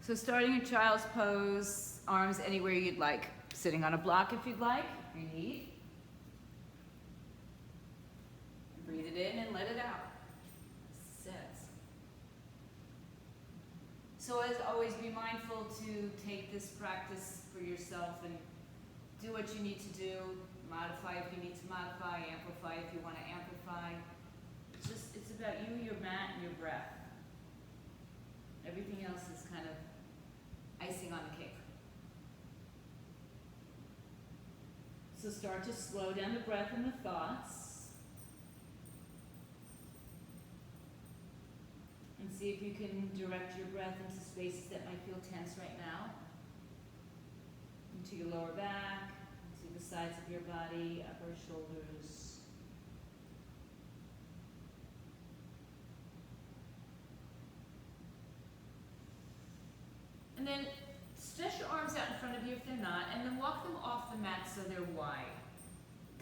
So starting in child's pose, arms anywhere you'd like. Sitting on a block if you'd like, if you need. Breathe it in and let it out. Sit. So as always, be mindful to take this practice for yourself and do what you need to do. Modify if you need to modify, amplify if you want to amplify. It's about you, your mat, and your breath. Everything else is kind of icing on the cake. So start to slow down the breath and the thoughts. And see if you can direct your breath into spaces that might feel tense right now. Into your lower back, into the sides of your body, upper shoulders. And then stretch your arms out in front of you if they're not, and then walk them off the mat so they're wide.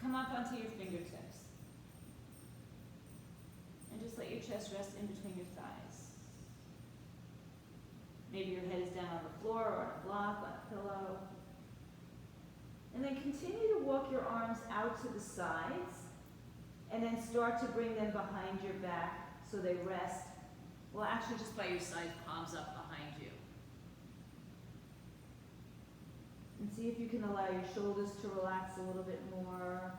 Come up onto your fingertips. And just let your chest rest in between your thighs. Maybe your head is down on the floor or on a block, on a pillow. And then continue to walk your arms out to the sides, and then start to bring them behind your back so they rest. Well, actually just by your sides, palms up behind you. And see if you can allow your shoulders to relax a little bit more.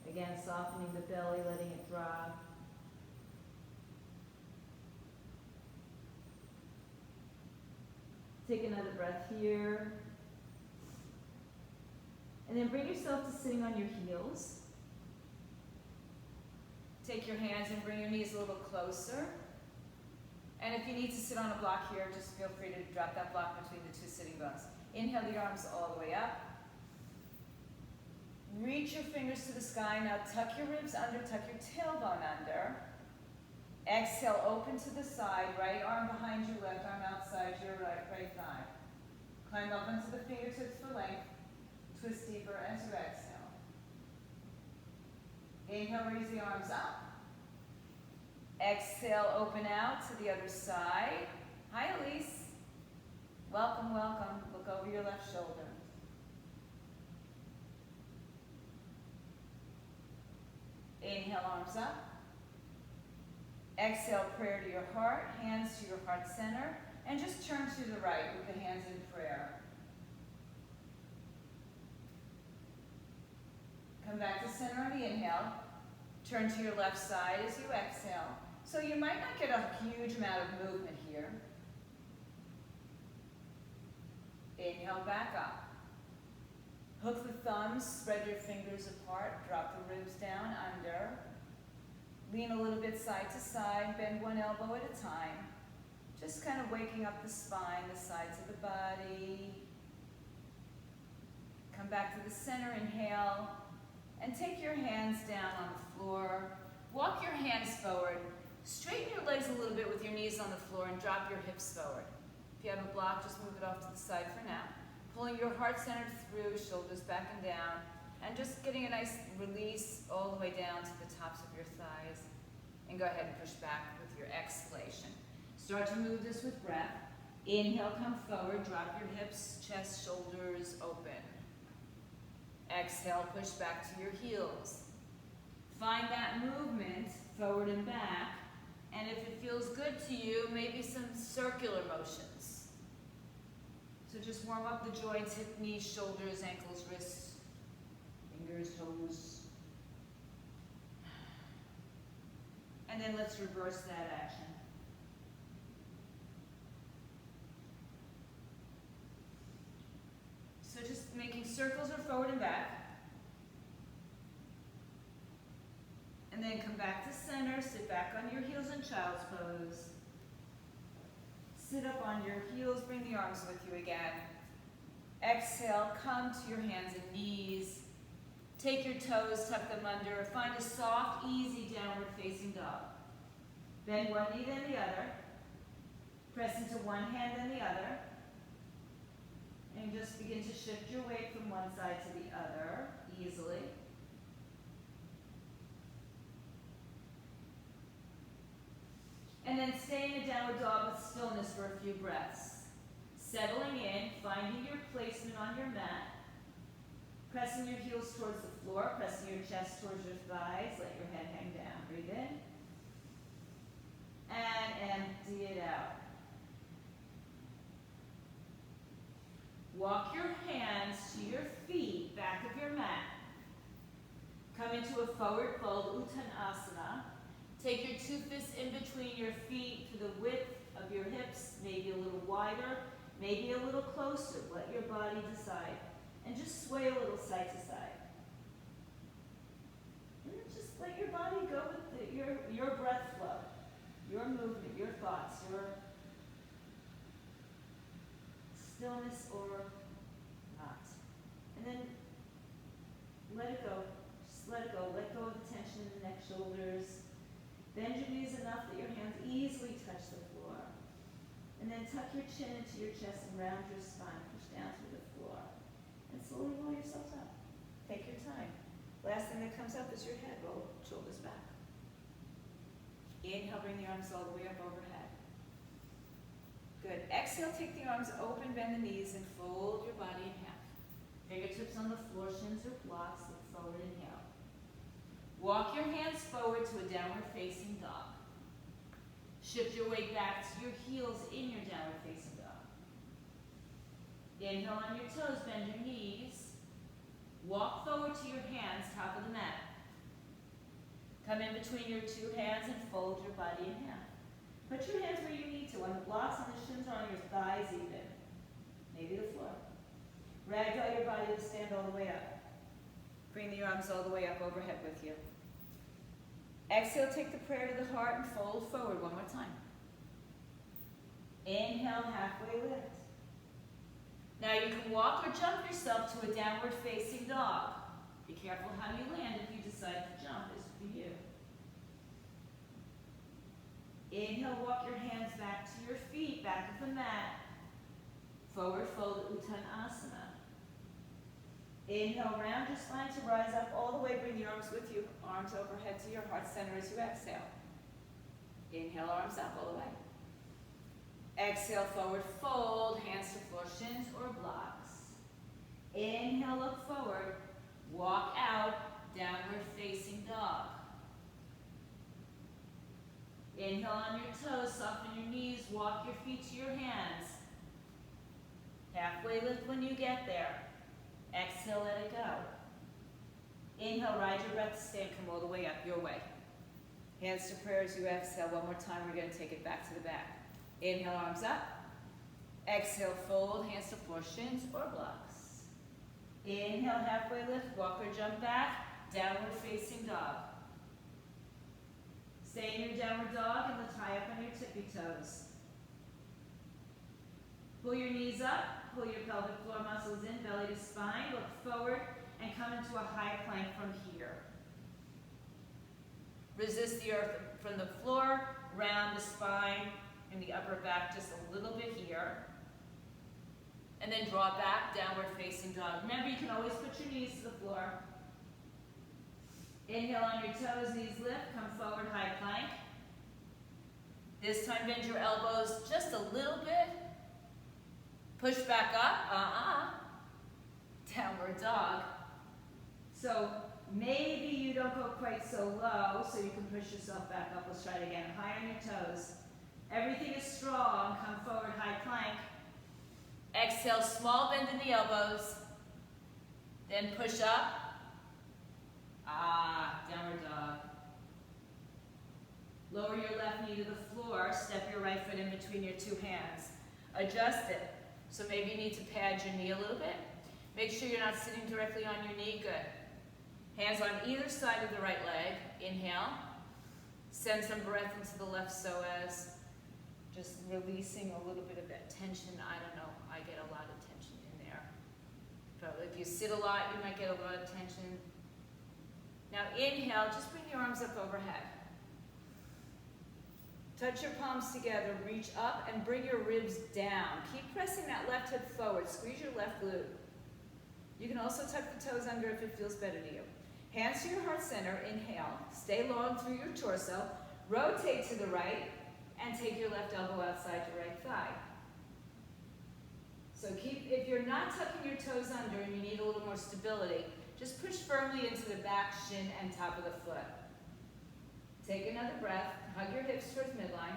Again, softening the belly, letting it drop. Take another breath here. And then bring yourself to sitting on your heels. Take your hands and bring your knees a little closer. And if you need to sit on a block here, just feel free to drop that block between the two sitting bones. Inhale the arms all the way up. Reach your fingers to the sky. Now tuck your ribs under, tuck your tailbone under. Exhale, open to the side. Right arm behind your left arm outside your right thigh. Climb up onto the fingertips for length. Twist deeper as you exhale. Inhale, raise the arms up. Exhale, open out to the other side. Hi, Elise. Welcome, welcome. Look over your left shoulder. Inhale, arms up. Exhale, prayer to your heart, hands to your heart center, and just turn to the right with the hands in prayer. Come back to center on the inhale. Turn to your left side as you exhale. So you might not get a huge amount of movement here. Inhale, back up. Hook the thumbs, spread your fingers apart, drop the ribs down under. Lean a little bit side to side, bend one elbow at a time. Just kind of waking up the spine, the sides of the body. Come back to the center, inhale, and take your hands down on the floor. Walk your hands forward. Straighten your legs a little bit with your knees on the floor and drop your hips forward. If you have a block, just move it off to the side for now. Pulling your heart center through, shoulders back and down, and just getting a nice release all the way down to the tops of your thighs. And go ahead and push back with your exhalation. Start to move this with breath. Inhale, come forward, drop your hips, chest, shoulders open. Exhale, push back to your heels. Find that movement forward and back. And if it feels good to you, maybe some circular motions. So just warm up the joints, hip, knees, shoulders, ankles, wrists, fingers, toes. And then let's reverse that action. So just making circles or forward and back. And then come back to center, sit back on your heels in child's pose. Sit up on your heels, bring the arms with you again. Exhale, come to your hands and knees. Take your toes, tuck them under. Find a soft, easy downward facing dog. Bend one knee then the other. Press into one hand then the other. And just begin to shift your weight from one side to the other easily. And then stay in a downward dog with stillness for a few breaths. Settling in, finding your placement on your mat. Pressing your heels towards the floor, pressing your chest towards your thighs. Let your head hang down. Breathe in. And empty it out. Walk your hands to your feet, back of your mat. Come into a forward fold, Uttanasana. Take your two fists in between your feet to the width of your hips, maybe a little wider, maybe a little closer. Let your body decide. And just sway a little side to side. And then just let your body go with your breath flow, your movement, your thoughts, your stillness or not. And then let it go. Just let it go. Let go of the tension in the neck, shoulders. Bend your knees enough that your hands easily touch the floor. And then tuck your chin into your chest and round your spine. Push down through the floor. And slowly roll yourselves up. Take your time. Last thing that comes up is your head. Roll shoulders back. Inhale, bring the arms all the way up overhead. Good. Exhale, take the arms open, bend the knees, and fold your body in half. Fingertips on the floor, shins or blocks. Look forward, inhale. Walk your hands forward to a downward facing dog. Shift your weight back to your heels in your downward facing dog. Inhale on your toes, bend your knees. Walk forward to your hands, top of the mat. Come in between your two hands and fold your body in half. Put your hands where you need to, on the blocks, on the shins, or on your thighs even. Maybe the floor. Ragdoll your body to stand all the way up. Bring the arms all the way up overhead with you. Exhale, take the prayer to the heart and fold forward one more time. Inhale, halfway lift. Now you can walk or jump yourself to a downward facing dog. Be careful how you land if you decide to jump, is for you. Inhale, walk your hands back to your feet, back of the mat. Forward fold, Uttanasana. Inhale, round your spine to rise up all the way. Bring the arms with you. Arms overhead to your heart center as you exhale. Inhale, arms up all the way. Exhale, forward fold, hands to floor, shins or blocks. Inhale, look forward. Walk out, downward facing dog. Inhale on your toes, soften your knees, walk your feet to your hands. Halfway lift when you get there. Exhale, let it go. Inhale, ride your breath to stand, come all the way up your way. Hands to prayer as you exhale. One more time, we're going to take it back to the back. Inhale, arms up. Exhale, fold, hands to floor, shins or blocks. Inhale, halfway lift, walk or jump back, downward facing dog. Stay in your downward dog and lift high up on your tippy toes. Pull your knees up, pull your pelvic floor muscles in, belly to spine, look forward and come into a high plank from here. Resist the earth from the floor, round the spine and the upper back just a little bit here. And then draw back, downward facing dog. Remember, you can always put your knees to the floor. Inhale on your toes, knees lift, come forward, high plank. This time bend your elbows just a little bit. Push back up, downward dog. So maybe you don't go quite so low, so you can push yourself back up. Let's try it again. High on your toes. Everything is strong. Come forward, high plank. Exhale, small bend in the elbows. Then push up. Downward dog. Lower your left knee to the floor. Step your right foot in between your two hands. Adjust it. So maybe you need to pad your knee a little bit. Make sure you're not sitting directly on your knee. Good. Hands on either side of the right leg. Inhale. Send some breath into the left psoas. Just releasing a little bit of that tension. I don't know. I get a lot of tension in there. But if you sit a lot, you might get a lot of tension. Now inhale, just bring your arms up overhead. Touch your palms together, reach up and bring your ribs down. Keep pressing that left hip forward. Squeeze your left glute. You can also tuck the toes under if it feels better to you. Hands to your heart center, inhale. Stay long through your torso. Rotate to the right and take your left elbow outside your right thigh. if you're not tucking your toes under and you need a little more stability, just push firmly into the back shin and top of the foot. Take another breath, hug your hips towards midline.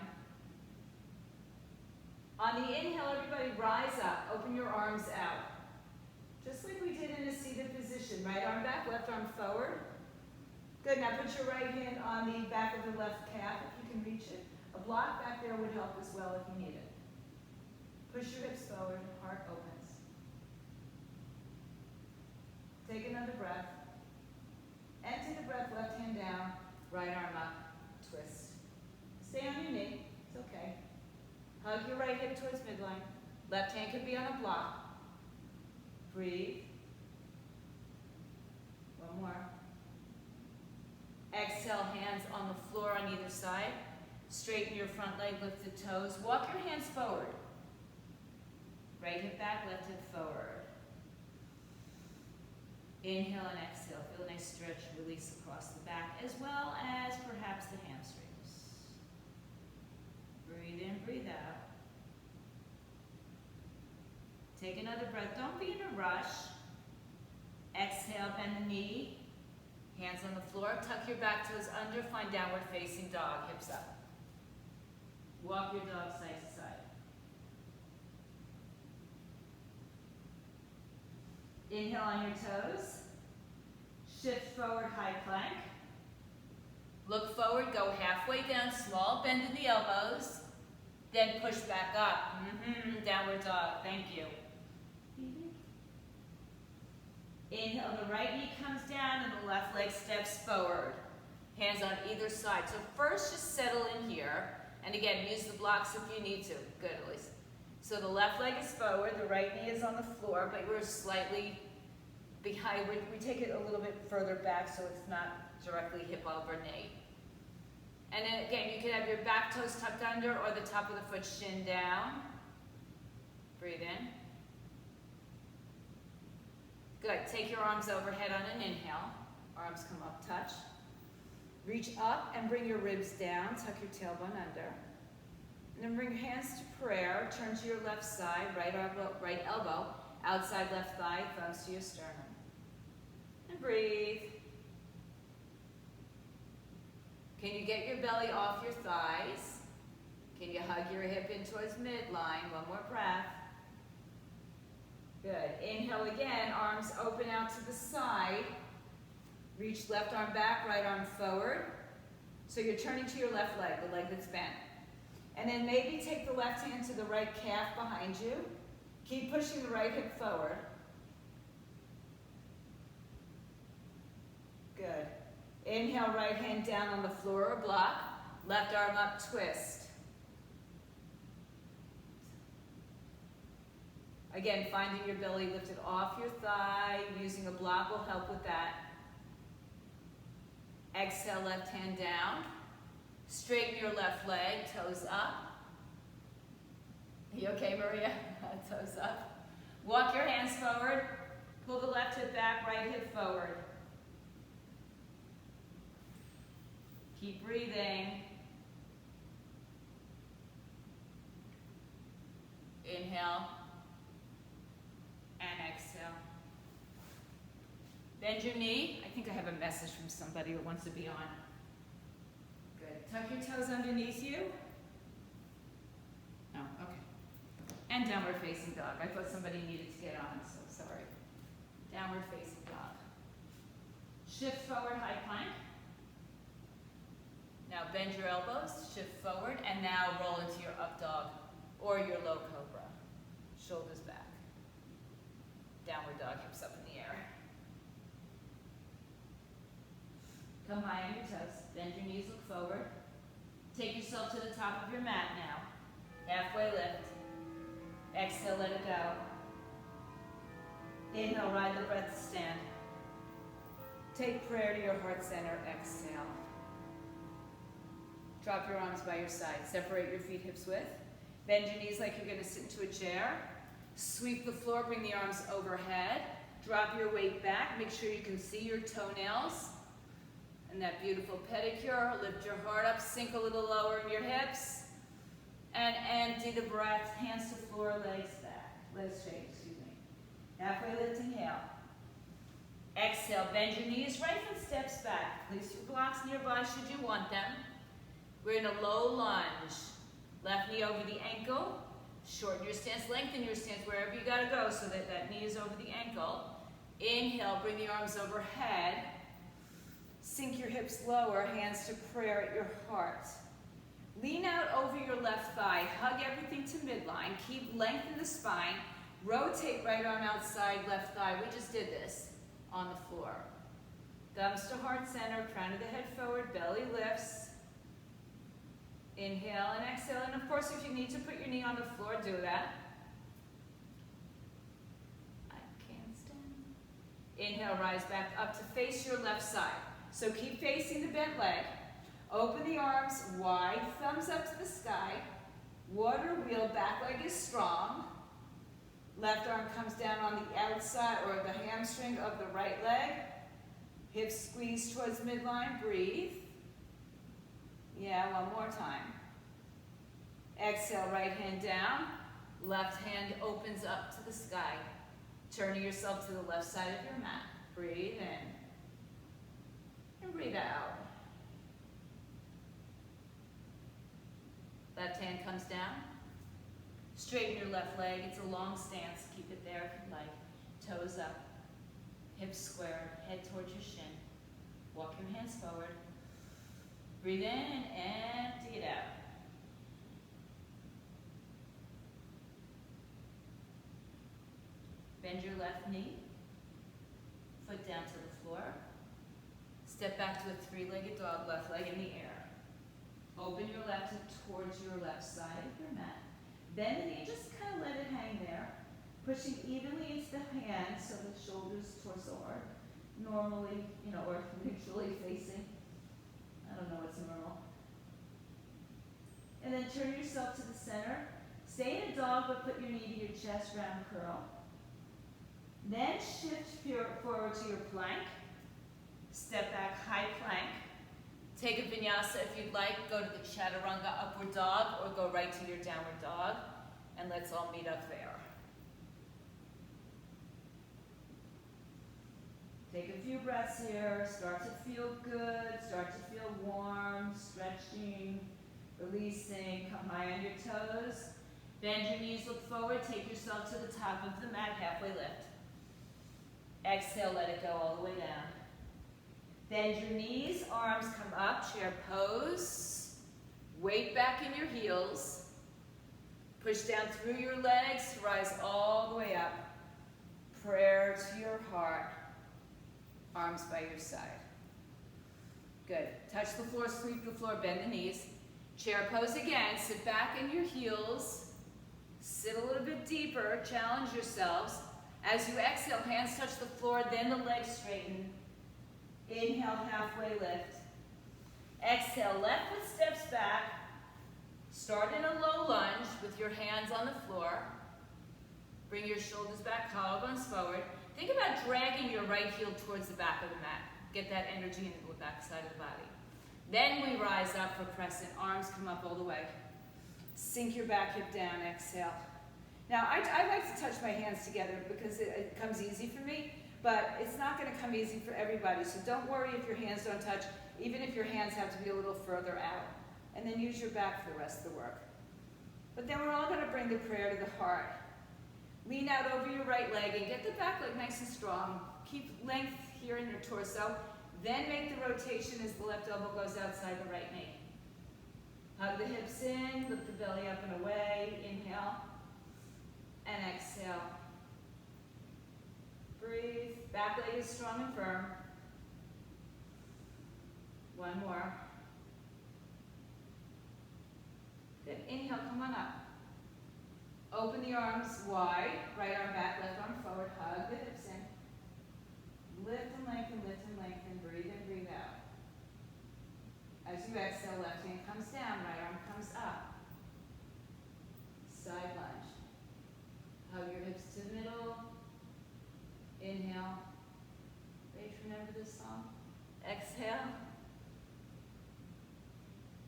On the inhale, everybody rise up, open your arms out. Just like we did in a seated position. Right arm back, left arm forward. Good, now put your right hand on the back of the left calf if you can reach it. A block back there would help as well if you need it. Push your hips forward, heart opens. Take another breath. Empty the breath, left hand down, right arm up, twist. Stay on your knee, it's okay. Hug your right hip towards midline. Left hand can be on a block. Breathe. One more. Exhale, hands on the floor on either side. Straighten your front leg, lift the toes. Walk your hands forward. Right hip back, left hip forward. Inhale and exhale. Feel a nice stretch, release across the back, as well as perhaps the hamstrings. Breathe in, breathe out. Take another breath. Don't be in a rush. Exhale, bend the knee. Hands on the floor. Tuck your back toes under. Find downward facing dog. Hips up. Walk your dog side to side. Inhale on your toes. Shift forward, high plank. Look forward, go halfway down, small bend in the elbows. Then push back up. Downward dog, thank you. Inhale, the right knee comes down and the left leg steps forward. Hands on either side. So first just settle in here. And again, use the blocks if you need to. Good, Elise. So the left leg is forward, the right knee is on the floor, but we're slightly behind. We take it a little bit further back so it's not directly hip over knee. And then again, you can have your back toes tucked under or the top of the foot shin down. Breathe in. Good. Take your arms overhead on an inhale. Arms come up, touch. Reach up and bring your ribs down. Tuck your tailbone under. And then bring your hands to prayer. Turn to your left side, right elbow, outside left thigh, thumbs to your sternum. And breathe. Can you get your belly off your thighs? Can you hug your hip in towards midline? One more breath. Good. Inhale again, arms open out to the side. Reach left arm back, right arm forward. So you're turning to your left leg, the leg that's bent. And then maybe take the left hand to the right calf behind you. Keep pushing the right hip forward. Good. Inhale, right hand down on the floor or block. Left arm up, twist. Again, finding your belly lifted off your thigh. Using a block will help with that. Exhale, left hand down. Straighten your left leg, toes up. Are you okay, Maria? Toes up. Walk your hands forward. Pull the left hip back, right hip forward. Keep breathing. Inhale and exhale. Bend your knee. I think I have a message from somebody who wants to be on. Good. Tuck your toes underneath you. Oh, okay. And downward facing dog. I thought somebody needed to get on, so sorry. Downward facing dog. Shift forward, high plank. Now bend your elbows, shift forward, and now roll into your up dog or your low cobra. Shoulders back. Downward dog, hips up in the air. Come high on your toes. Bend your knees, look forward. Take yourself to the top of your mat now. Halfway lift. Exhale, let it go. Inhale, ride the breath to stand. Take prayer to your heart center. Exhale. Drop your arms by your side. Separate your feet hips width. Bend your knees like you're going to sit into a chair. Sweep the floor, bring the arms overhead. Drop your weight back. Make sure you can see your toenails. And that beautiful pedicure. Lift your heart up, sink a little lower in your hips. And empty the breath, hands to floor, legs back. Legs straight, excuse me. Halfway lift, inhale. Exhale, bend your knees, right foot steps back. Place your blocks nearby should you want them. We're in a low lunge. Left knee over the ankle. Shorten your stance, lengthen your stance wherever you gotta go so that that knee is over the ankle. Inhale, bring the arms overhead. Sink your hips lower, hands to prayer at your heart. Lean out over your left thigh, hug everything to midline, keep length in the spine, rotate right arm outside, left thigh. We just did this on the floor. Thumbs to heart center, crown of the head forward, belly lifts. Inhale and exhale, and of course if you need to put your knee on the floor, do that. I can't stand. Inhale, rise back up to face your left side. So keep facing the bent leg. Open the arms wide, thumbs up to the sky. Water wheel, back leg is strong. Left arm comes down on the outside or the hamstring of the right leg. Hips squeeze towards midline, breathe. Yeah, one more time. Exhale, right hand down. Left hand opens up to the sky. Turning yourself to the left side of your mat. Breathe in. And breathe out. Left hand comes down. Straighten your left leg. It's a long stance. Keep it there if you like. Toes up. Hips squared. Head towards your shin. Walk your hands forward. Breathe in and empty it out. Bend your left knee. Foot down to the floor. Step back to a three-legged dog, left leg in the air. Open your left hip towards your left side of your mat. Bend the knee, just kind of let it hang there. Pushing evenly into the hands so the shoulders, torso are normally, or mutually facing. I don't know what's normal. And then turn yourself to the center. Stay in a dog, but put your knee to your chest, round curl. Then shift forward to your plank. Step back, high plank. Take a vinyasa if you'd like. Go to the chaturanga, upward dog, or go right to your downward dog. And let's all meet up there. Take a few breaths here. Start to feel good. Start to feel warm. Stretching. Releasing. Come high on your toes. Bend your knees, look forward. Take yourself to the top of the mat. Halfway lift. Exhale, let it go all the way down. Bend your knees, arms come up, chair pose. Weight back in your heels. Push down through your legs, rise all the way up. Prayer to your heart. Arms by your side. Good. Touch the floor, sweep the floor, bend the knees. Chair pose again, sit back in your heels. Sit a little bit deeper, challenge yourselves. As you exhale, hands touch the floor, then the legs straighten. Inhale, halfway lift. Exhale, left foot steps back. Start in a low lunge with your hands on the floor. Bring your shoulders back, collarbones forward. Think about dragging your right heel towards the back of the mat. Get that energy into the back side of the body. Then we rise up for crescent. Arms come up all the way. Sink your back hip down, exhale. Now, I like to touch my hands together because it comes easy for me, but it's not going to come easy for everybody. So don't worry if your hands don't touch, even if your hands have to be a little further out. And then use your back for the rest of the work. But then we're all going to bring the prayer to the heart. Lean out over your right leg and get the back leg nice and strong. Keep length here in your torso. Then make the rotation as the left elbow goes outside the right knee. Hug the hips in, lift the belly up and away. Inhale and exhale. Breathe. Back leg is strong and firm. One more. Good. Inhale, come on up. Open the arms wide. Right arm back, left arm forward. Hug the hips in. Lift and lengthen, lift and lengthen. Breathe in, breathe out. As you exhale, left hand comes down, right arm comes up. Side lunge. Hug your hips to the middle. Inhale. Rach, remember this song? Exhale.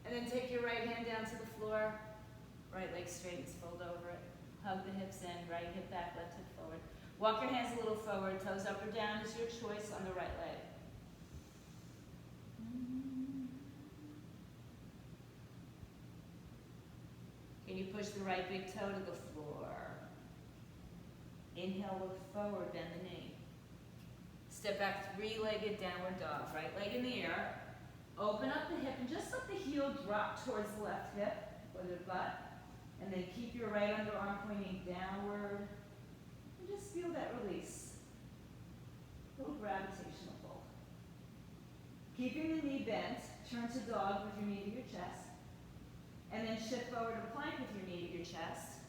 And then take your right hand down to the floor. Right leg straightens, fold over it. Hug the hips in, right hip back, left hip forward. Walk your hands a little forward, toes up or down is your choice on the right leg. Can you push the right big toe to the floor? Inhale, look forward, bend the knee. Step back, three-legged downward dog. Right leg in the air. Open up the hip and just let the heel drop towards the left hip or the butt. And then keep your right underarm pointing downward. And just feel that release. A little gravitational pull. Keeping the knee bent, turn to dog with your knee to your chest. And then shift forward to plank with your knee to your chest.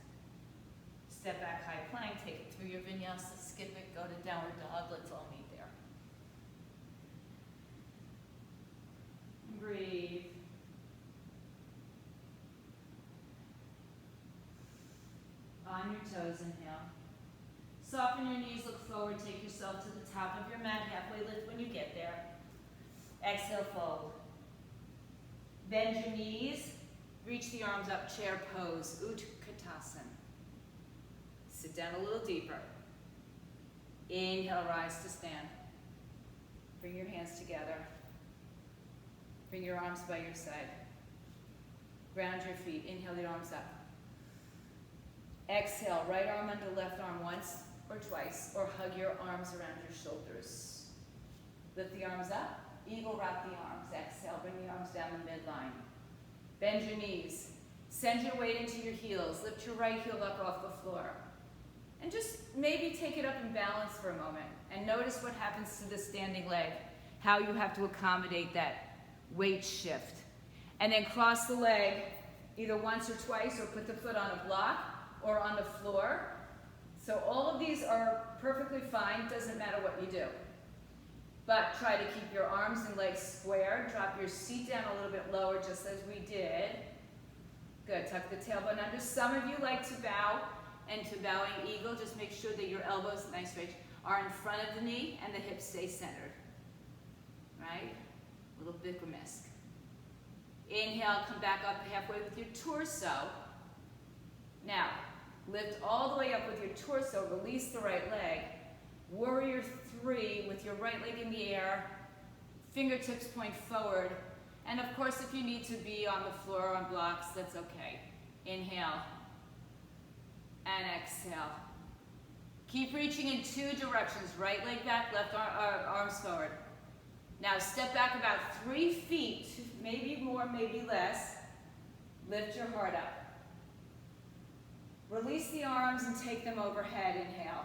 Step back, high plank, take it through your vinyasa, skip it, go to downward dog. Let's all meet there. Breathe. On your toes, inhale. Soften your knees, look forward, take yourself to the top of your mat, halfway lift when you get there. Exhale, fold. Bend your knees, reach the arms up, chair pose, Uttanasana. Sit down a little deeper. Inhale, rise to stand. Bring your hands together. Bring your arms by your side. Ground your feet. Inhale the arms up. Exhale, right arm under left arm once or twice, or hug your arms around your shoulders. Lift the arms up. Eagle wrap the arms. Exhale, bring the arms down the midline. Bend your knees. Send your weight into your heels. Lift your right heel up off the floor. And just maybe take it up in balance for a moment. And notice what happens to the standing leg. How you have to accommodate that weight shift. And then cross the leg either once or twice, or put the foot on a block or on the floor. So all of these are perfectly fine. Doesn't matter what you do. But try to keep your arms and legs square. Drop your seat down a little bit lower, just as we did. Good. Tuck the tailbone under. Some of you like to bow, and to bowing eagle, just make sure that your elbows, nice range, are in front of the knee and the hips stay centered. Right? A little Bikram-esque. Inhale, come back up halfway with your torso. Now, lift all the way up with your torso. Release the right leg. Warrior 3 with your right leg in the air. Fingertips point forward. And of course, if you need to be on the floor or on blocks, that's okay. Inhale. And exhale. Keep reaching in two directions. Right leg back, left arms forward. Now step back about 3 feet, maybe more, maybe less. Lift your heart up. Release the arms and take them overhead. Inhale.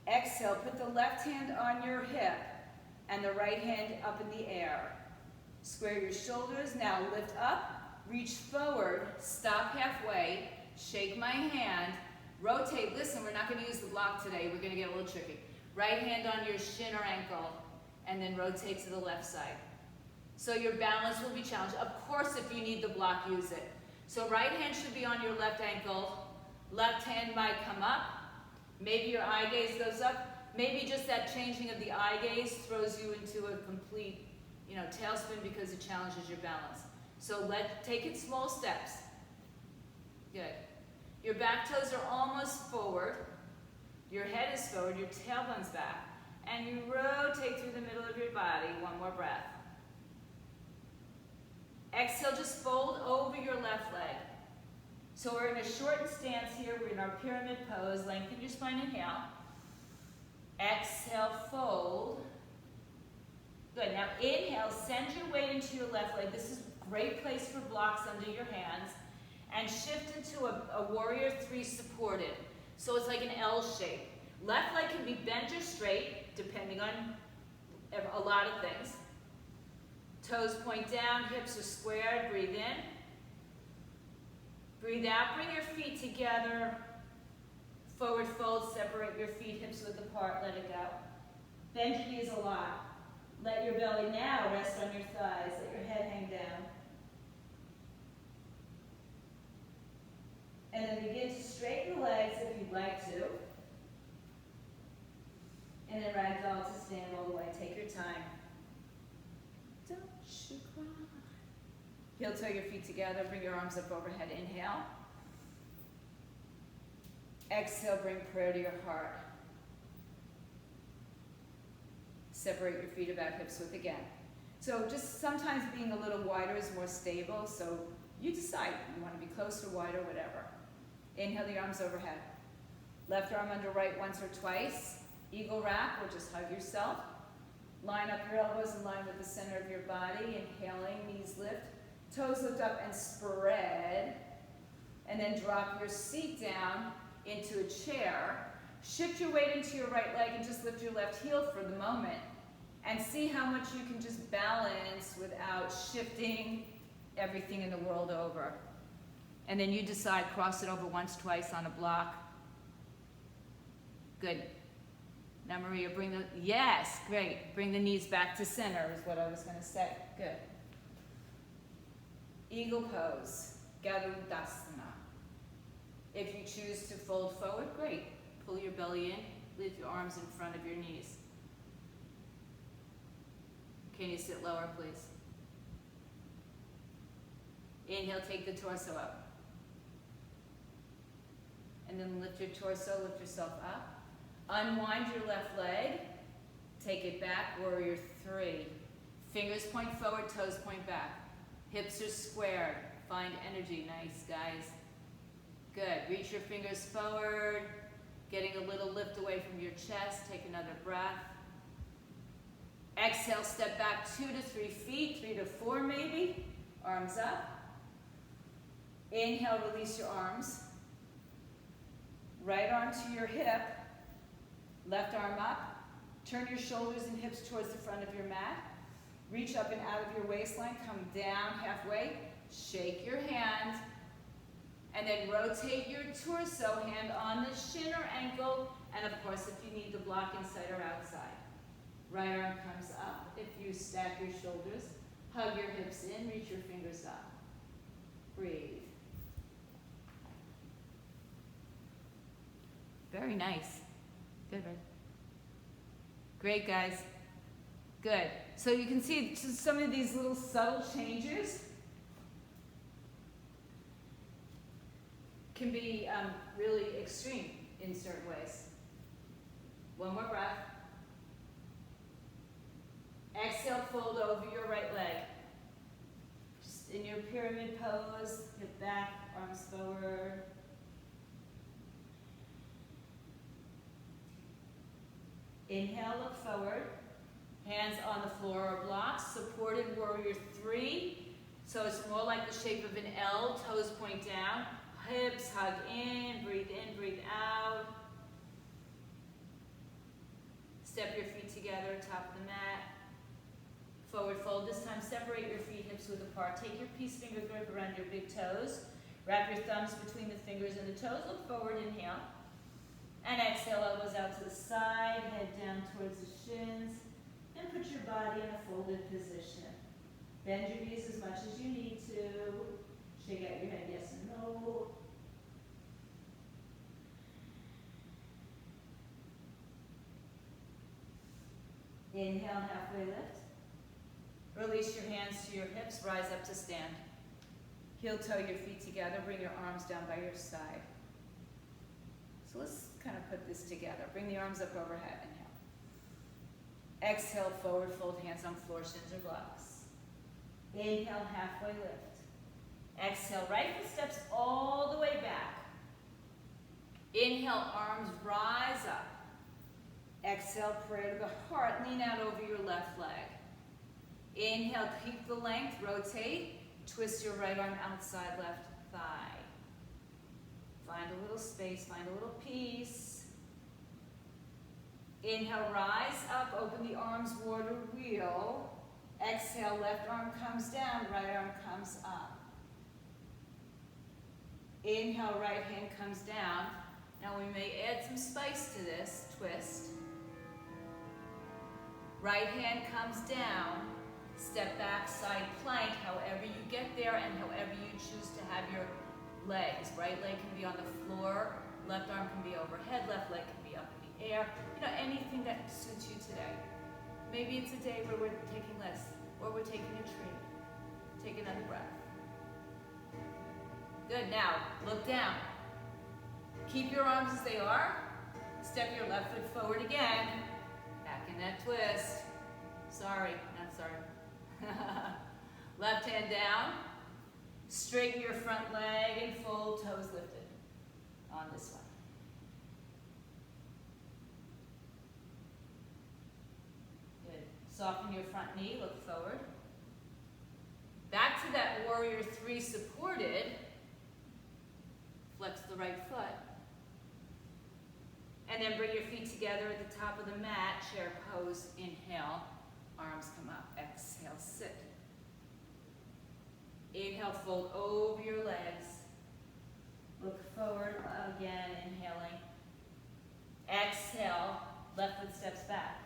Exhale, put the left hand on your hip and the right hand up in the air. Square your shoulders. Now lift up, reach forward, stop halfway, shake my hand, rotate. Listen, we're not going to use the block today. We're going to get a little tricky. Right hand on your shin or ankle, and then rotate to the left side. So your balance will be challenged. Of course, if you need the block, use it. So right hand should be on your left ankle. Left hand might come up. Maybe your eye gaze goes up. Maybe just that changing of the eye gaze throws you into a complete, tailspin because it challenges your balance. So take it small steps. Good. Your back toes are almost forward. Your head is forward, your tailbone's back. And you rotate through the middle of your body. One more breath. Exhale, just fold over your left leg. So we're in a shortened stance here. We're in our pyramid pose. Lengthen your spine, inhale. Exhale, fold. Good. Now inhale, send your weight into your left leg. This is a great place for blocks under your hands. And shift into a warrior 3 supported. So it's like an L shape. Left leg can be bent or straight, depending on a lot of things. Toes point down, hips are squared. Breathe in. Breathe out. Bring your feet together. Forward fold, separate your feet, hips width apart, let it go. Bend your knees a lot. Let your belly now rest on your thighs. Let your head hang down. And then begin to straighten the legs if you'd like to. And then ragdoll to stand all the way. Take your time. Don't you cry. Heel toe your feet together. Bring your arms up overhead. Inhale. Exhale, bring prayer to your heart. Separate your feet about hips width again. So just sometimes being a little wider is more stable, so you decide. You want to be close or wide or whatever. Inhale the arms overhead. Left arm under right once or twice. Eagle wrap, or just hug yourself. Line up your elbows in line with the center of your body. Inhaling, knees lift. Toes lift up and spread. And then drop your seat down into a chair. Shift your weight into your right leg and just lift your left heel for the moment. And see how much you can just balance without shifting everything in the world over. And then you decide, cross it over once, twice on a block. Good. Now Maria, yes, great. Bring the knees back to center is what I was going to say. Good. Eagle pose, Uttanasana. If you choose to fold forward, great. Pull your belly in, lift your arms in front of your knees. Can you sit lower, please? Inhale, take the torso up. And then lift your torso, lift yourself up. Unwind your left leg. Take it back, warrior 3. Fingers point forward, toes point back. Hips are squared. Find energy. Nice, guys. Good. Reach your fingers forward. Getting a little lift away from your chest. Take another breath. Exhale, step back 2 to 3 feet, 3 to 4 maybe. Arms up. Inhale, release your arms. Right arm to your hip. Left arm up. Turn your shoulders and hips towards the front of your mat. Reach up and out of your waistline. Come down halfway. Shake your hand. And then rotate your torso, hand on the shin or ankle. And of course, if you need the block inside or outside. Right arm comes up. If you stack your shoulders, hug your hips in, reach your fingers up. Breathe. Very nice. Good, right? Great, guys. Good. So you can see some of these little subtle changes can be really extreme in certain ways. One more breath. Exhale, fold over your right leg. Just in your pyramid pose, hip back, arms forward. Inhale, look forward. Hands on the floor or blocks. Supported warrior 3. So it's more like the shape of an L. Toes point down. Hips hug in, breathe out. Step your feet together, top of the mat. Forward fold. This time separate your feet hips width apart. Take your peace finger grip around your big toes. Wrap your thumbs between the fingers and the toes. Look forward, inhale. And exhale, elbows out to the side, head down towards the shins. And put your body in a folded position. Bend your knees as much as you need to. Shake out your head, yes and no. Inhale, halfway lift. Release your hands to your hips, rise up to stand. Heel toe your feet together, bring your arms down by your side. So let's kind of put this together. Bring the arms up overhead, inhale. Exhale, forward fold, hands on floor, shins or blocks. Inhale, halfway lift. Exhale, right foot steps all the way back. Inhale, arms rise up. Exhale, prayer to the heart, lean out over your left leg. Inhale, keep the length, rotate. Twist your right arm outside left thigh. Find a little space, find a little peace. Inhale, rise up, open the arms, water wheel. Exhale, left arm comes down, right arm comes up. Inhale, right hand comes down. Now we may add some spice to this twist. Right hand comes down, step back, side plank, however you get there and however you choose to have your legs. Right leg can be on the floor, left arm can be overhead, left leg can be up in the air. You know, anything that suits you today. Maybe it's a day where we're taking less, or we're taking a treat. Take another breath. Good, now look down. Keep your arms as they are. Step your left foot forward again. Back in that twist. Sorry, not sorry. Left hand down. Straighten your front leg and fold, toes lifted on this one. Good. Soften your front knee, look forward. Back to that warrior three supported. Flex the right foot. And then bring your feet together at the top of the mat, chair pose, inhale, arms come up, exhale, sit. Inhale, fold over your legs. Look forward again, inhaling. Exhale, left foot steps back.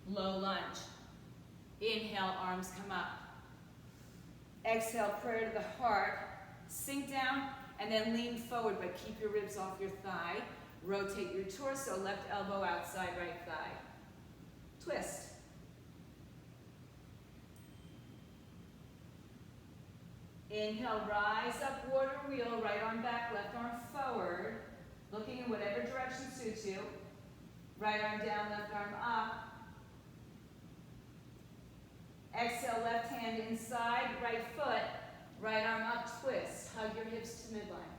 Low lunge. Inhale, arms come up. Exhale, prayer to the heart. Sink down and then lean forward, but keep your ribs off your thigh. Rotate your torso, left elbow outside, right thigh. Twist. Inhale, rise up, warrior wheel, right arm back, left arm forward. Looking in whatever direction suits you. Right arm down, left arm up. Exhale, left hand inside, right foot, right arm up, twist. Hug your hips to midline.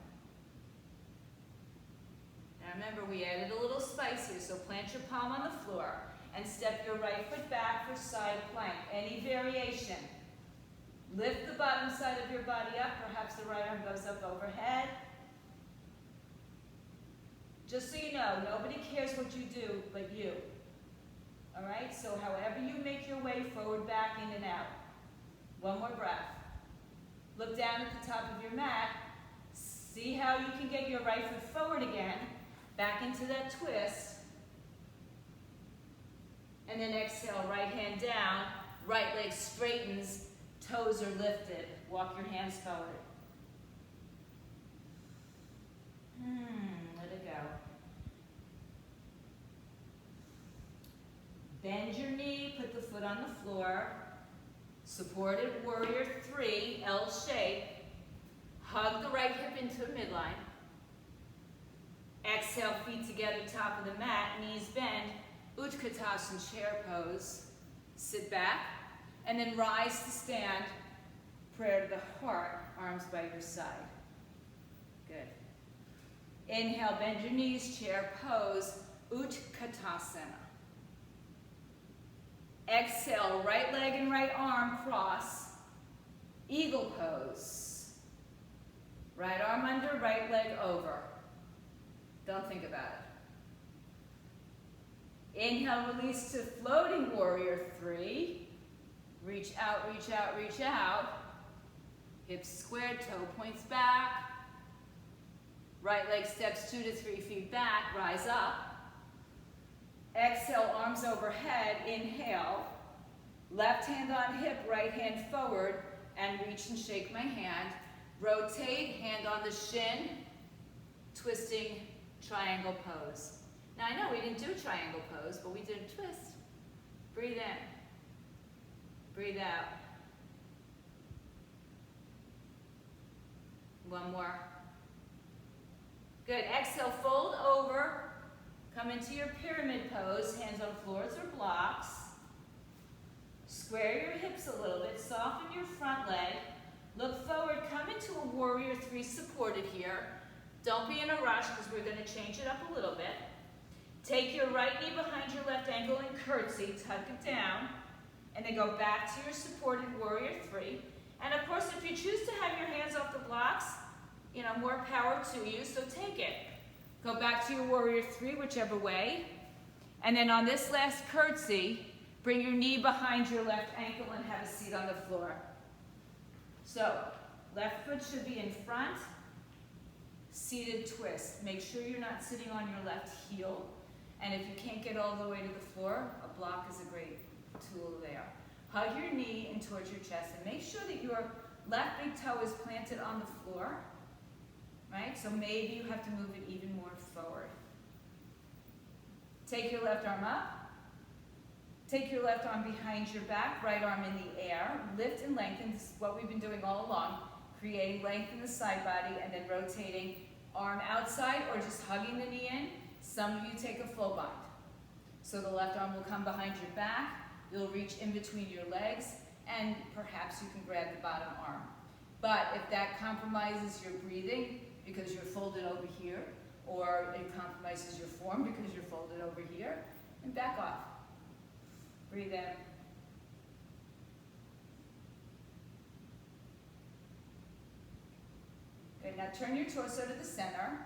Now remember, we added a little spice here, so plant your palm on the floor and step your right foot back for side plank. Any variation. Lift the bottom side of your body up, perhaps the right arm goes up overhead. Just so you know, nobody cares what you do but you. All right, so however you make your way forward, back, in and out. One more breath. Look down at the top of your mat. See how you can get your right foot forward again, back into that twist. And then exhale, right hand down, right leg straightens, toes are lifted. Walk your hands forward. Let it go. Bend your knee, put the foot on the floor. Supported warrior three, L shape. Hug the right hip into midline. Exhale, feet together, top of the mat, knees bend. Uttanasana, chair pose. Sit back, and then rise to stand. Prayer to the heart, arms by your side. Good. Inhale, bend your knees, chair pose, Uttanasana. Exhale, right leg and right arm cross, eagle pose. Right arm under, right leg over. Don't think about it. Inhale, release to floating warrior three. Reach out, reach out, reach out. Hips squared, toe points back. Right leg steps 2 to 3 feet back, rise up. Exhale, arms overhead, inhale. Left hand on hip, right hand forward, and reach and shake my hand. Rotate, hand on the shin, twisting triangle pose. Now I know we didn't do a triangle pose, but we did a twist. Breathe in, breathe out. One more. Good, exhale, fold over. Come into your pyramid pose, hands on floors or blocks. Square your hips a little bit, soften your front leg. Look forward, come into a warrior three supported here. Don't be in a rush because we're going to change it up a little bit. Take your right knee behind your left ankle and curtsy, tuck it down, and then go back to your supported warrior three. And of course, if you choose to have your hands off the blocks, you know, more power to you, so take it. Go back to your warrior three, whichever way. And then on this last curtsy, bring your knee behind your left ankle and have a seat on the floor. So, left foot should be in front, seated twist. Make sure you're not sitting on your left heel. And if you can't get all the way to the floor, a block is a great tool there. Hug your knee in towards your chest and make sure that your left big toe is planted on the floor. Right? So maybe you have to move it even more forward. Take your left arm up. Take your left arm behind your back, right arm in the air. Lift and lengthen. This is what we've been doing all along. Creating length in the side body and then rotating Arm outside or just hugging the knee in. Some of you take a full bind. So the left arm will come behind your back. You'll reach in between your legs, and perhaps you can grab the bottom arm. But if that compromises your breathing because you're folded over here, or it compromises your form because you're folded over here, then back off. Breathe in. Good, now turn your torso to the center,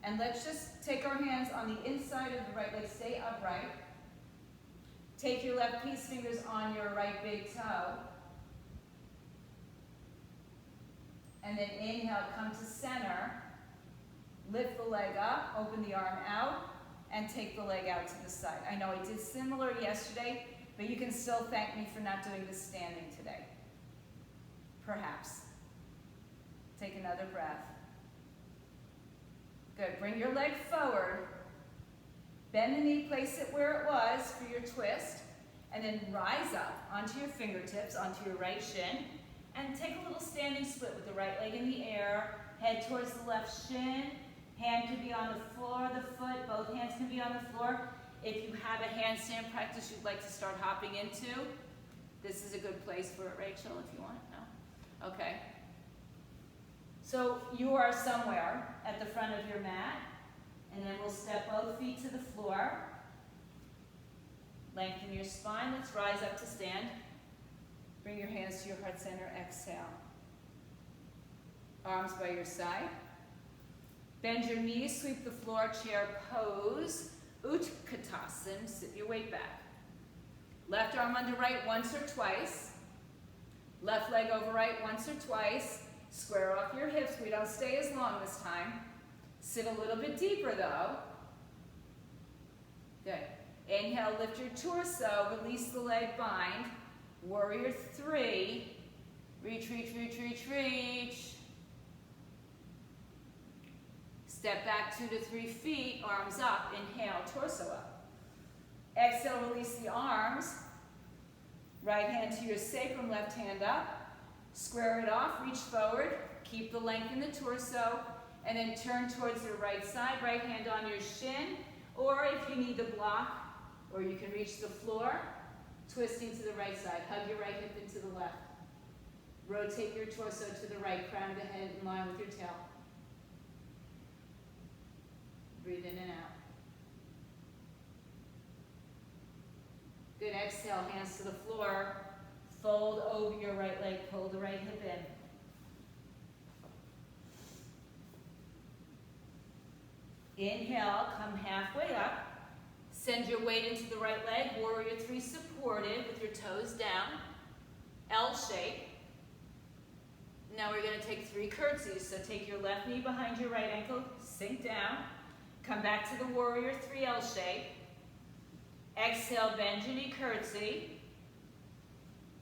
and let's just take our hands on the inside of the right leg. Stay upright. Take your left peace fingers on your right big toe. And then inhale, come to center. Lift the leg up, open the arm out, and take the leg out to the side. I know I did similar yesterday, but you can still thank me for not doing this standing today. Perhaps. Take another breath. Good, bring your leg forward. Bend the knee, place it where it was for your twist, and then rise up onto your fingertips, onto your right shin, and take a little standing split with the right leg in the air, head towards the left shin, hand could be on the floor, the foot, both hands can be on the floor. If you have a handstand practice you'd like to start hopping into, this is a good place for it, Rachel, if you want. No? Okay. So you are somewhere at the front of your mat, and then we'll step both feet to the floor. Lengthen your spine. Let's rise up to stand. Bring your hands to your heart center. Exhale. Arms by your side. Bend your knees, sweep the floor, chair pose. Uttanasana, sit your weight back. Left arm under right once or twice. Left leg over right once or twice. Square off your hips. We don't stay as long this time. Sit a little bit deeper though. Good. Inhale, lift your torso, release the leg bind. Warrior 3. Reach, reach, reach, reach, reach. Step back 2 to 3 feet, arms up. Inhale, torso up. Exhale, release the arms. Right hand to your sacrum, left hand up. Square it off, reach forward. Keep the length in the torso. And then turn towards your right side, right hand on your shin. Or if you need the block, or you can reach the floor, twisting to the right side. Hug your right hip into the left. Rotate your torso to the right, crown of the head in line with your tail. Breathe in and out. Good, exhale, hands to the floor. Fold over your right leg, pull the right hip in. Inhale, come halfway up. Send your weight into the right leg. Warrior 3 supported with your toes down. L shape. Now we're going to take 3 curtsies. So take your left knee behind your right ankle, sink down. Come back to the Warrior 3 L shape. Exhale, bend your knee, curtsy.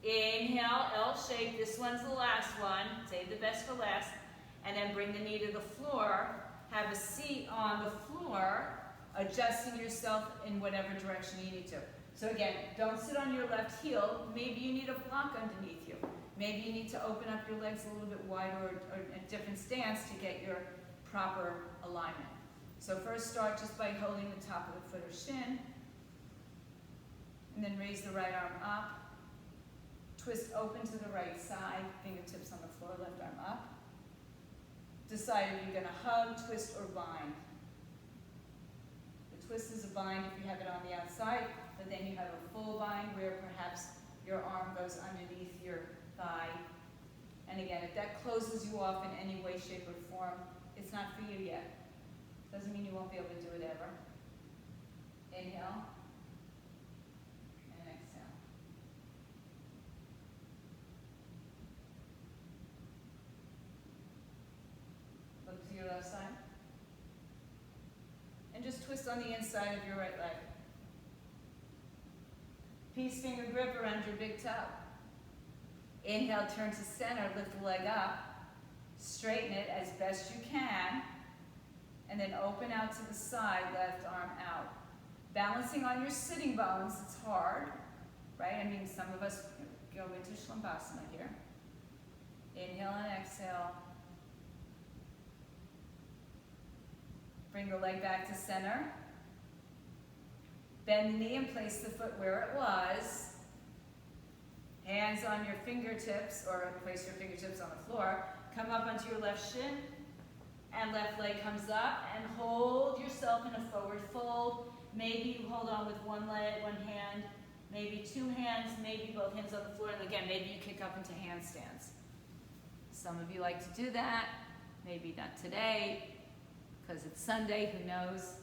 Inhale, L shape. This one's the last one. Save the best for last. And then bring the knee to the floor. Have a seat on the floor, adjusting yourself in whatever direction you need to. So again, don't sit on your left heel. Maybe you need a block underneath you. Maybe you need to open up your legs a little bit wider or a different stance to get your proper alignment. So first start just by holding the top of the foot or shin. And then raise the right arm up. Twist open to the right side, fingertips on the floor, left arm up. Decide if you're going to hug, twist, or bind. The twist is a bind if you have it on the outside, but then you have a full bind where perhaps your arm goes underneath your thigh. And again, if that closes you off in any way, shape, or form, it's not for you yet. Doesn't mean you won't be able to do it ever. Inhale. And exhale. Look to your left side. And just twist on the inside of your right leg. Peace finger grip around your big toe. Inhale, turn to center, lift the leg up. Straighten it as best you can. And then open out to the side, left arm out. Balancing on your sitting bones, it's hard, right? I mean, some of us go into Shavasana here. Inhale and exhale. Bring the leg back to center. Bend the knee and place the foot where it was. Hands on your fingertips, or place your fingertips on the floor. Come up onto your left shin, and left leg comes up, and hold yourself in a forward fold. Maybe you hold on with one leg, one hand, maybe two hands, maybe both hands on the floor, and again, maybe you kick up into handstands. Some of you like to do that, maybe not today, because it's Sunday, who knows?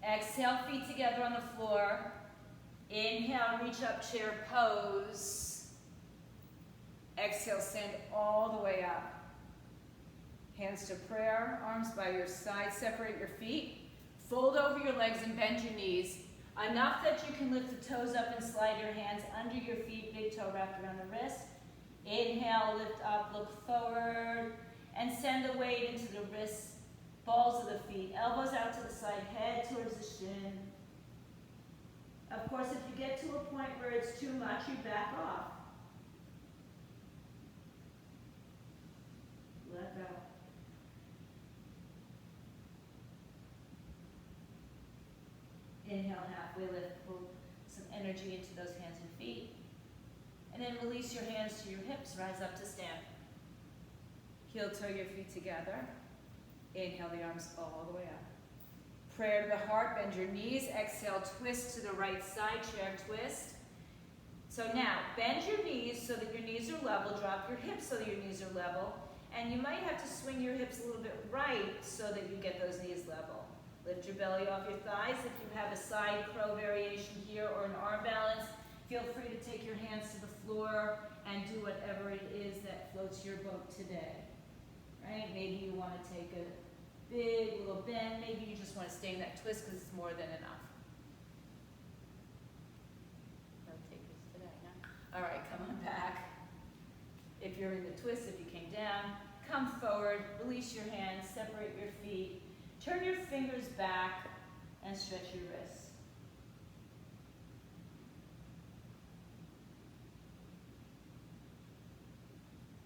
Exhale, feet together on the floor. Inhale, reach up, chair pose. Exhale, stand all the way up. Hands to prayer, arms by your side, separate your feet. Fold over your legs and bend your knees. Enough that you can lift the toes up and slide your hands under your feet, big toe wrapped around the wrist. Inhale, lift up, look forward, and send the weight into the wrists, balls of the feet, elbows out to the side, head towards the shin. Of course, if you get to a point where it's too much, you back off. Let go. Inhale, halfway lift, pull some energy into those hands and feet. And then release your hands to your hips, rise up to stand. Heel toe your feet together. Inhale the arms all the way up. Prayer to the heart, bend your knees. Exhale, twist to the right side, chair twist. So now, bend your knees so that your knees are level. Drop your hips so that your knees are level. And you might have to swing your hips a little bit right so that you get those knees level. Lift your belly off your thighs. If you have a side crow variation here or an arm balance, feel free to take your hands to the floor and do whatever it is that floats your boat today. Right? Maybe you want to take a big little bend. Maybe you just want to stay in that twist because it's more than enough. No takers today, no? All right, come on back. If you're in the twist, if you came down, come forward, release your hands, separate your feet, turn your fingers back, and stretch your wrists.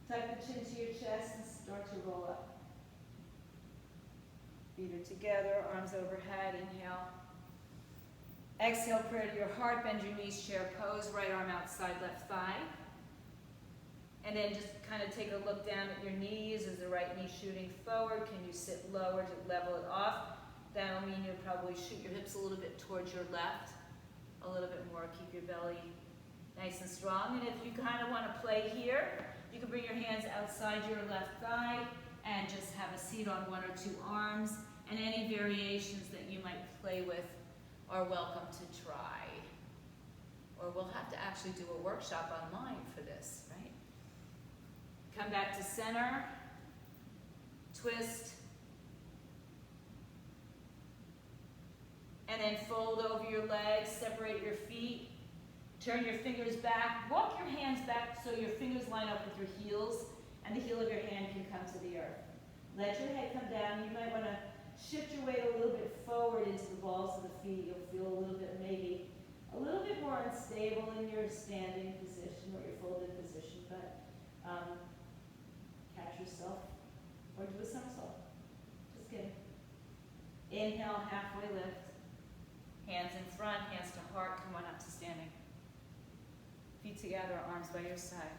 Tuck the chin to your chest and start to roll up. Feet are together, arms overhead, inhale. Exhale, prayer to your heart, bend your knees, chair pose, right arm outside, left thigh. And then just kind of take a look down at your knees. Is the right knee shooting forward? Can you sit lower to level it off? That'll mean you'll probably shoot your hips a little bit towards your left, a little bit more. Keep your belly nice and strong. And if you kind of want to play here, you can bring your hands outside your left thigh and just have a seat on one or two arms. And any variations that you might play with are welcome to try. Or we'll have to actually do a workshop online for this, right? Come back to center, twist, and then fold over your legs, separate your feet, turn your fingers back, walk your hands back so your fingers line up with your heels, and the heel of your hand can come to the earth. Let your head come down. You might want to shift your weight a little bit forward into the balls of the feet. You'll feel a little bit, maybe a little bit more unstable in your standing position or your folded position, but catch yourself or do a somersault. Just kidding. Inhale, halfway lift. Hands in front, hands to heart. Come on up to standing. Feet together, arms by your side.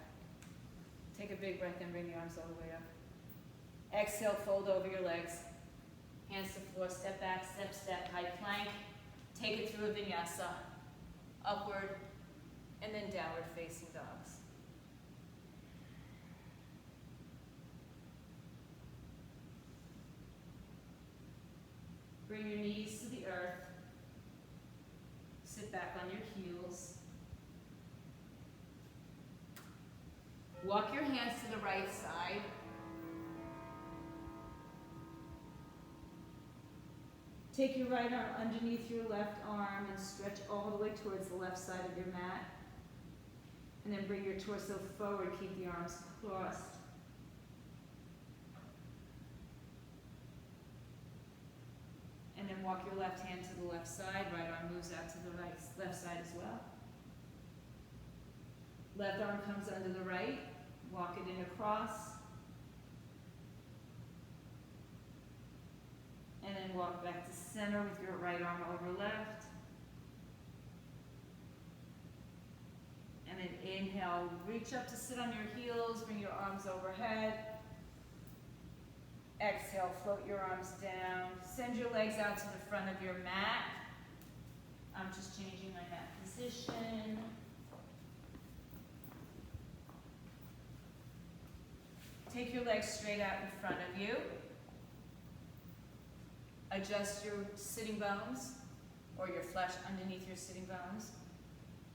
Take a big breath and bring the arms all the way up. Exhale, fold over your legs. Hands to floor, step back, step, step, high plank. Take it through a vinyasa. Upward, and then downward facing dogs. Bring your knees to the earth. Sit back on your heels. Walk your hands to the right side. Take your right arm underneath your left arm and stretch all the way towards the left side of your mat. And then bring your torso forward, keep the arms crossed. And then walk your left hand to the left side, right arm moves out to the right, left side as well. Left arm comes under the right, walk it in across. walk back to center with your right arm over left. And then inhale, reach up to sit on your heels, bring your arms overhead. Exhale, float your arms down. Send your legs out to the front of your mat. I'm just changing my mat position. Take your legs straight out in front of you. Adjust your sitting bones or your flesh underneath your sitting bones.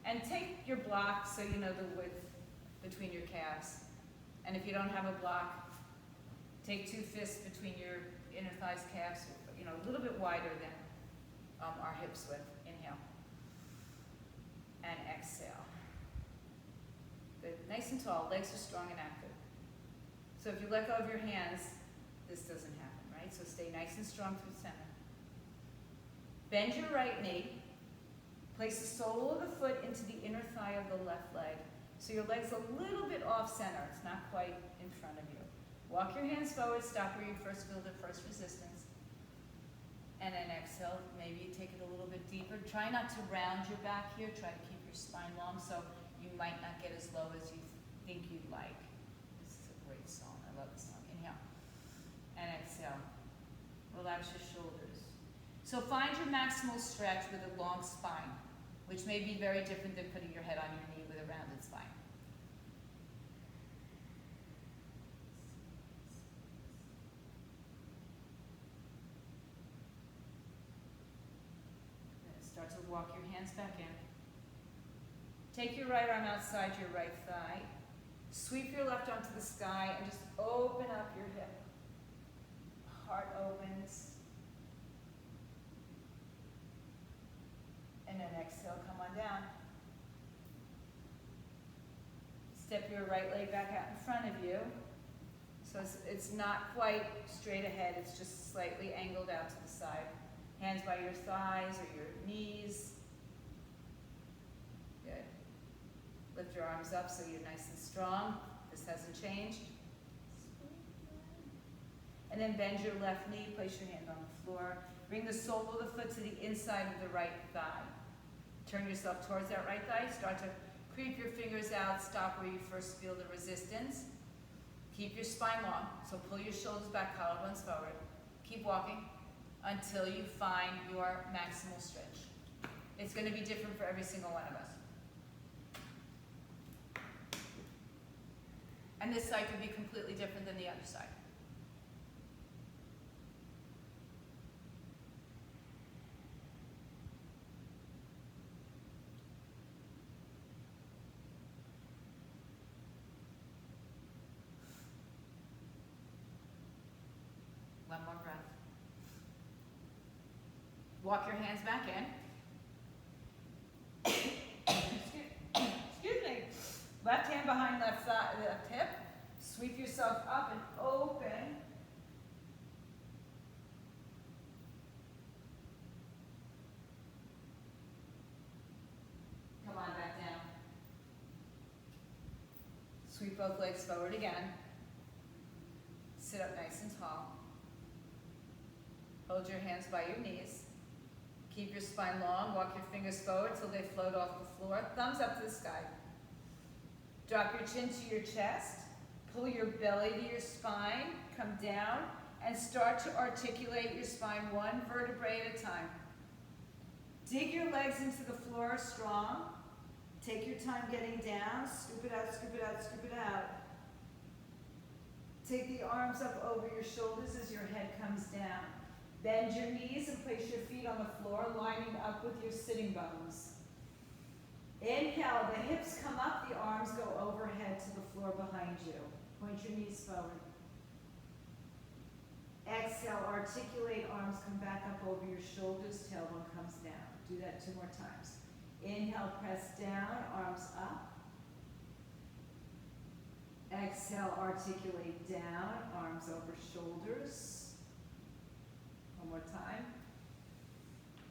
And take your block so you know the width between your calves. And if you don't have a block, take 2 fists between your inner thighs, calves, you know, a little bit wider than our hips width. Inhale. And exhale. Good. Nice and tall. Legs are strong and active. So if you let go of your hands, this doesn't happen, right? So stay nice and strong through center. Bend your right knee. Place the sole of the foot into the inner thigh of the left leg. So your leg's a little bit off center. It's not quite in front of you. Walk your hands forward. Stop where you first feel the first resistance. And then exhale. Maybe you take it a little bit deeper. Try not to round your back here. Try to keep your spine long so you might not get as low as you think you'd like. This is a great song. I love this song. Inhale. And exhale. Relax your shoulders. So find your maximal stretch with a long spine, which may be very different than putting your head on your knee with a rounded spine. Start to walk your hands back in. Take your right arm outside your right thigh. Sweep your left arm to the sky and just open up your hip. Heart opens. And then exhale, come on down. Step your right leg back out in front of you. So it's not quite straight ahead, it's just slightly angled out to the side. Hands by your thighs or your knees. Good. Lift your arms up so you're nice and strong. This hasn't changed. And then bend your left knee, place your hand on the floor. Bring the sole of the foot to the inside of the right thigh. Turn yourself towards that right thigh. Start to creep your fingers out. Stop where you first feel the resistance. Keep your spine long. So pull your shoulders back, collarbones forward. Keep walking until you find your maximal stretch. It's going to be different for every single one of us. And this side could be completely different than the other side. One more breath. Walk your hands back in. Excuse me. Left hand behind left thigh, left hip. Sweep yourself up and open. Come on back down. Sweep both legs forward again. Sit up nice and tall. Hold your hands by your knees. Keep your spine long. Walk your fingers forward till they float off the floor. Thumbs up to the sky. Drop your chin to your chest. Pull your belly to your spine. Come down and start to articulate your spine one vertebrae at a time. Dig your legs into the floor strong. Take your time getting down. Scoop it out, scoop it out, scoop it out. Take the arms up over your shoulders as your head comes down. Bend your knees and place your feet on the floor, lining up with your sitting bones. Inhale, the hips come up, the arms go overhead to the floor behind you. Point your knees forward. Exhale, articulate, arms come back up over your shoulders, tailbone comes down. Do that 2 more times. Inhale, press down, arms up. Exhale, articulate down, arms over shoulders. One more time.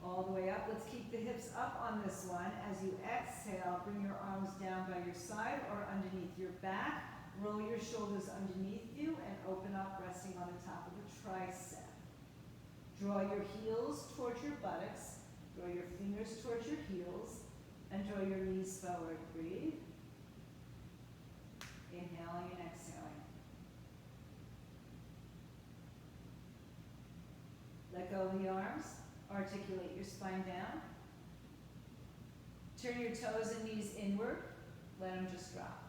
All the way up. Let's keep the hips up on this one. As you exhale, bring your arms down by your side or underneath your back. Roll your shoulders underneath you and open up, resting on the top of the tricep. Draw your heels towards your buttocks. Draw your fingers towards your heels. And draw your knees forward. Breathe. Inhaling and exhaling. Let go of the arms. Articulate your spine down. Turn your toes and knees inward. Let them just drop.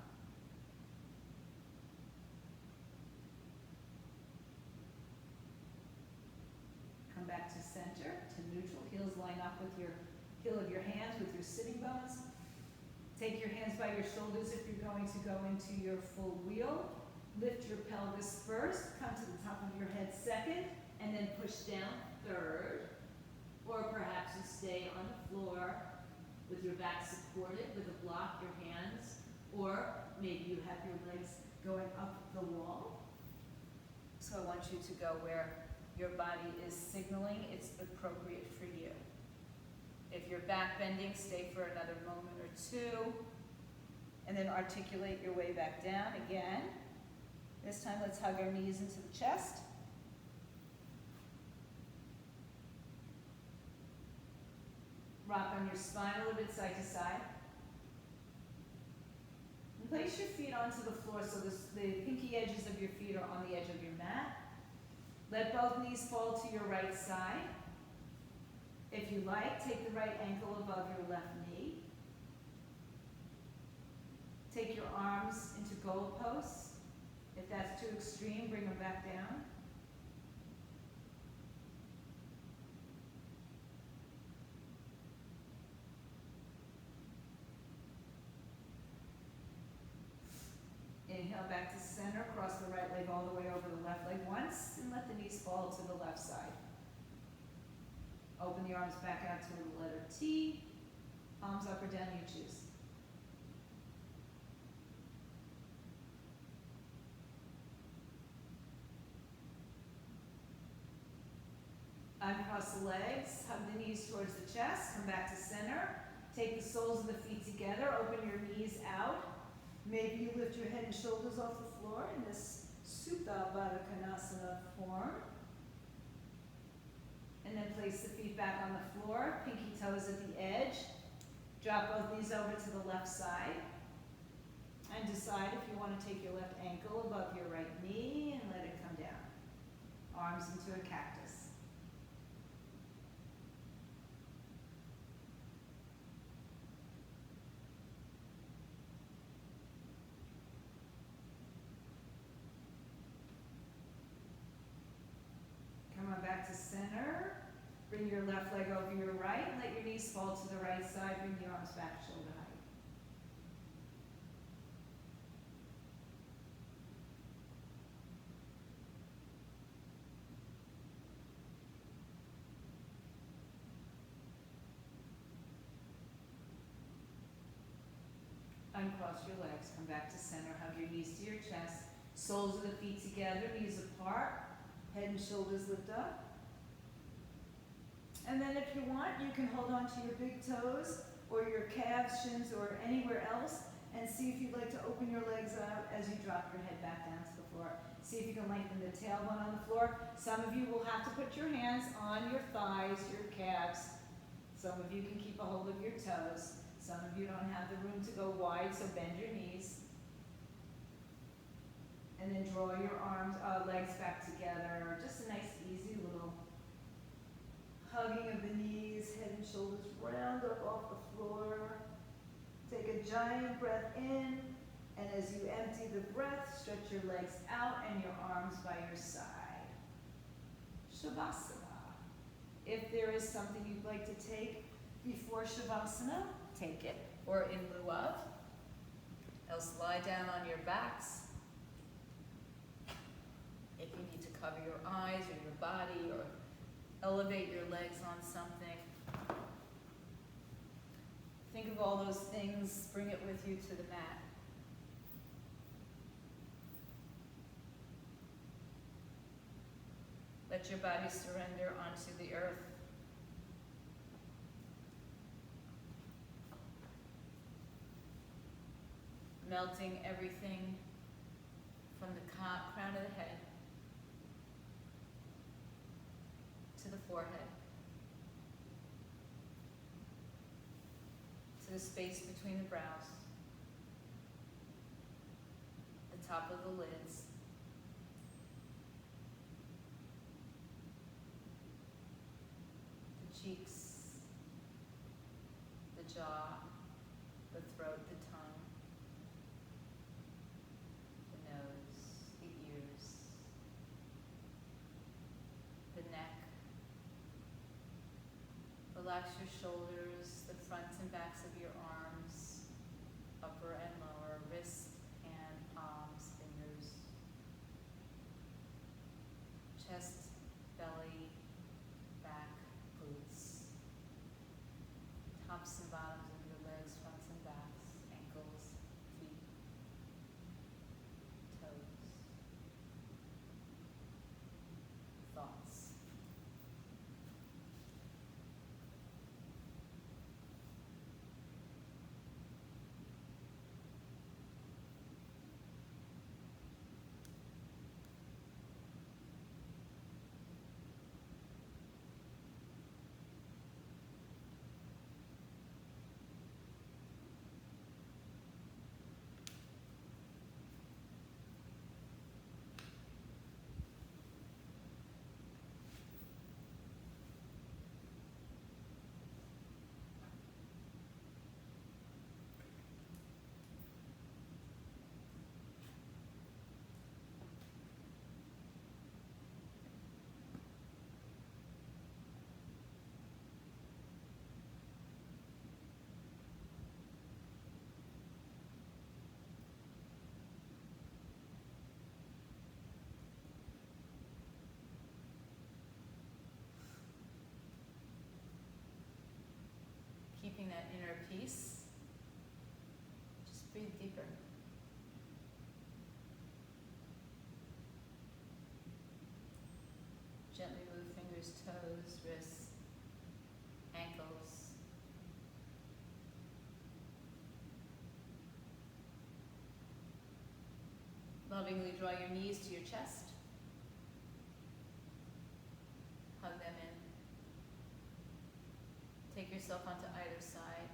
Come back to center, to neutral. Heels line up with your heel of your hands, with your sitting bones. Take your hands by your shoulders if you're going to go into your full wheel. Lift your pelvis first. Come to the top of your head second. And then push down third. Or perhaps you stay on the floor with your back supported with a block, your hands. Or maybe you have your legs going up the wall. So I want you to go where your body is signaling it's appropriate for you. If you're back bending, stay for another moment or two. And then articulate your way back down again. This time let's hug our knees into the chest. Rock on your spine a little bit side to side. And place your feet onto the floor so the pinky edges of your feet are on the edge of your mat. Let both knees fall to your right side. If you like, take the right ankle above your left knee. Take your arms into goalposts. If that's too extreme, bring them back down. Inhale back to center, cross the right leg all the way over the left leg once, and let the knees fall to the left side. Open the arms back out to the letter T, palms up or down, you choose. Uncross the legs, hug the knees towards the chest, come back to center. Take the soles of the feet together, open your knees out. Maybe you lift your head and shoulders off the floor in this Sutta Baddha Konasana form. And then place the feet back on the floor, pinky toes at the edge. Drop both knees over to the left side. And decide if you want to take your left ankle above your right knee and let it come down. Arms into a cactus. Come on back to center. Bring your left leg over your right. Let your knees fall to the right side. Bring the arms back shoulder height. Uncross your legs. Come back to center. Hug your knees to your chest. Soles of the feet together. Knees apart. Head and shoulders lift up. And then if you want, you can hold on to your big toes or your calves, shins, or anywhere else, and see if you'd like to open your legs out as you drop your head back down to the floor. See if you can lengthen the tailbone on the floor. Some of you will have to put your hands on your thighs, your calves. Some of you can keep a hold of your toes. Some of you don't have the room to go wide, so bend your knees. And then draw your legs back together. Just a nice, easy little hugging of the knees, head and shoulders round up off the floor. Take a giant breath in, and as you empty the breath, stretch your legs out and your arms by your side. Shavasana. If there is something you'd like to take before Shavasana, take it, or in lieu of. Else lie down on your backs. If you need to cover your eyes or your body or elevate your legs on something. Think of all those things, bring it with you to the mat. Let your body surrender onto the earth. Melting everything from the crown of the head to the forehead, to the space between the brows, the top of the lids, the cheeks, the jaw, the throat, the tongue, the nose, the ears, the neck. Relax your shoulders, the fronts and backs of your arms, upper and lower, wrist, hand, palms, fingers, chest, belly, back, glutes, tops and bottoms of your legs, fronts and backs, ankles, feet, toes, thoughts. Keeping that inner peace, just breathe deeper. Gently move fingers, toes, wrists, ankles. Lovingly draw your knees to your chest. Hug them in. Take yourself onto either side.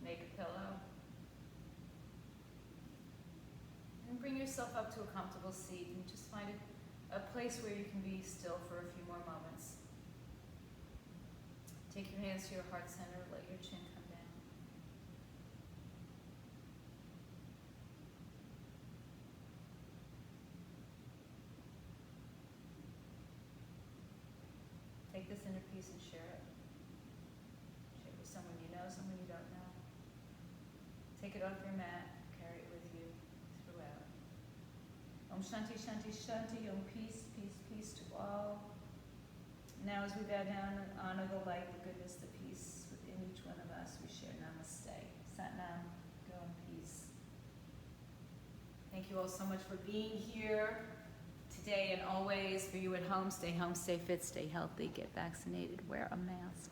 Make a pillow. And bring yourself up to a comfortable seat and just find a place where you can be still for a few more moments. Take your hands to your heart center, let your chin come down. Take this inner peace and share it. Share it with someone you know, someone you don't know. Take it off your mat, carry it with you throughout. Om Shanti, Shanti, Shanti, Om peace, peace, peace to all. Now as we bow down and honor the light, the goodness, the peace within each one of us, we share Namaste. Satnam, go in peace. Thank you all so much for being here today and always. For you at home, stay fit, stay healthy, get vaccinated, wear a mask.